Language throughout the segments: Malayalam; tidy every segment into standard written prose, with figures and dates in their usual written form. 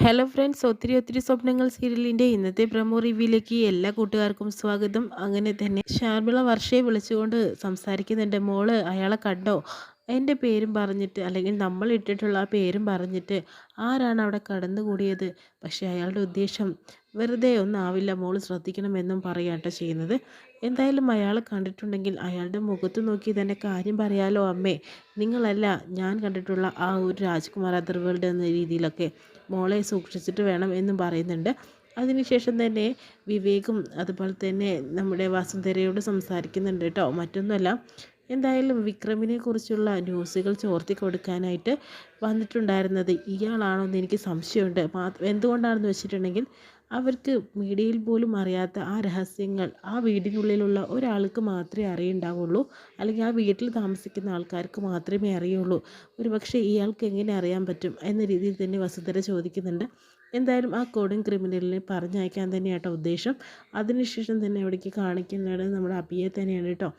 ഹലോ ഫ്രണ്ട്സ്, ഒത്തിരി സ്വപ്നങ്ങൾ സീരിയലിൻ്റെ ഇന്നത്തെ പ്രൊമോ റിവ്യൂയിലേക്ക് എല്ലാ കൂട്ടുകാർക്കും സ്വാഗതം. അങ്ങനെ തന്നെ ഷാർമിള വർഷയെ വിളിച്ചുകൊണ്ട് സംസാരിക്കുന്നുണ്ട്. മോള് അയാളെ കണ്ടോ? എൻ്റെ പേരും പറഞ്ഞിട്ട്, അല്ലെങ്കിൽ നമ്മൾ ഇട്ടിട്ടുള്ള ആ പേരും പറഞ്ഞിട്ട് ആരാണ് അവിടെ കടന്നുകൂടിയത്? പക്ഷേ അയാളുടെ ഉദ്ദേശം വെറുതെ ഒന്നാവില്ല, മോള് ശ്രദ്ധിക്കണമെന്നും പറയാട്ടോ ചെയ്യുന്നത്. എന്തായാലും അയാളെ കണ്ടിട്ടുണ്ടെങ്കിൽ അയാളുടെ മുഖത്ത് നോക്കി തന്നെ കാര്യം പറയാലോ അമ്മേ. നിങ്ങളല്ല ഞാൻ കണ്ടിട്ടുള്ള ആ ഒരു രാജ്കുമാർ അതർവേൾഡ് എന്ന രീതിയിലൊക്കെ മോളെ സൂക്ഷിച്ചിട്ട് വേണം എന്നും പറയുന്നുണ്ട്. അതിനുശേഷം തന്നെ വിവേകും അതുപോലെ തന്നെ നമ്മുടെ വസുന്ധരയോട് സംസാരിക്കുന്നുണ്ട് കേട്ടോ. മറ്റൊന്നുമല്ല, എന്തായാലും വിക്രമിനെ കുറിച്ചുള്ള ന്യൂസുകൾ ചോർത്തി കൊടുക്കാനായിട്ട് വന്നിട്ടുണ്ടായിരുന്നത് ഇയാളാണോ എന്ന് എനിക്ക് സംശയമുണ്ട്. എന്തുകൊണ്ടാണെന്ന് വെച്ചിട്ടുണ്ടെങ്കിൽ അവർക്ക് മീഡിയയിൽ പോലും അറിയാത്ത ആ രഹസ്യങ്ങൾ ആ വീടിനുള്ളിലുള്ള ഒരാൾക്ക് മാത്രമേ അറിയുണ്ടാവുള്ളൂ, അല്ലെങ്കിൽ ആ വീട്ടിൽ താമസിക്കുന്ന ആൾക്കാർക്ക് മാത്രമേ അറിയുള്ളൂ. ഒരു പക്ഷേ ഇയാൾക്ക് എങ്ങനെ അറിയാൻ പറ്റും എന്ന രീതിയിൽ തന്നെ വസുന്ധര ചോദിക്കുന്നുണ്ട്. എന്തായാലും ആ കൊടും ക്രിമിനലിനെ പറഞ്ഞയക്കാൻ തന്നെയാട്ടോ ഉദ്ദേശം. അതിനുശേഷം തന്നെ അവിടേക്ക് കാണിക്കുന്നത് നമ്മുടെ അഭിയെ തന്നെയാണ് കേട്ടോ.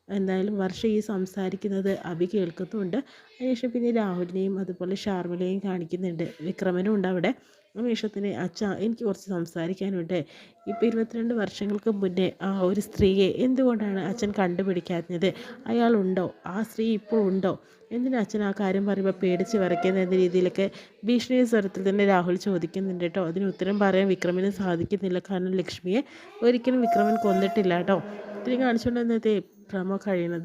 എന്തായാലും വർഷ ഈ സംസാരിക്കുന്നത് അഭി കേൾക്കുന്നുണ്ട്. അതിനുശേഷം പിന്നെ രാഹുലിനെയും അതുപോലെ ഷാർമിളയെയും കാണിക്കുന്നുണ്ട്. വിക്രമനും ഉണ്ട് അവിടെ. അതിനുശേഷത്തിന് അച്ഛാ, എനിക്ക് കുറച്ച് സംസാരിക്കാനുണ്ട്. ഇപ്പോൾ 22 വർഷങ്ങൾക്ക് മുന്നേ ആ ഒരു സ്ത്രീയെ എന്തുകൊണ്ടാണ് അച്ഛൻ കണ്ടുപിടിക്കാത്തത്? അയാളുണ്ടോ? ആ സ്ത്രീ ഇപ്പോൾ ഉണ്ടോ? എന്തിനാ അച്ഛൻ ആ കാര്യം പറയുമ്പോൾ പേടിച്ച് വിറയ്ക്കുന്ന എന്ന രീതിയിലൊക്കെ ഭീഷണി സ്വരത്തിൽ തന്നെ രാഹുൽ ചോദിക്കുന്നുണ്ട് കേട്ടോ. അതിന് ഉത്തരം പറയാൻ വിക്രമിന് സാധിക്കുന്നില്ല. കാരണം ലക്ഷ്മിയെ ഒരിക്കലും വിക്രമൻ കൊന്നിട്ടില്ല കേട്ടോ. ഇത്രയും കാണിച്ചുകൊണ്ട് ഇന്നത്തെ പ്രമോ കഴിയുന്നത്.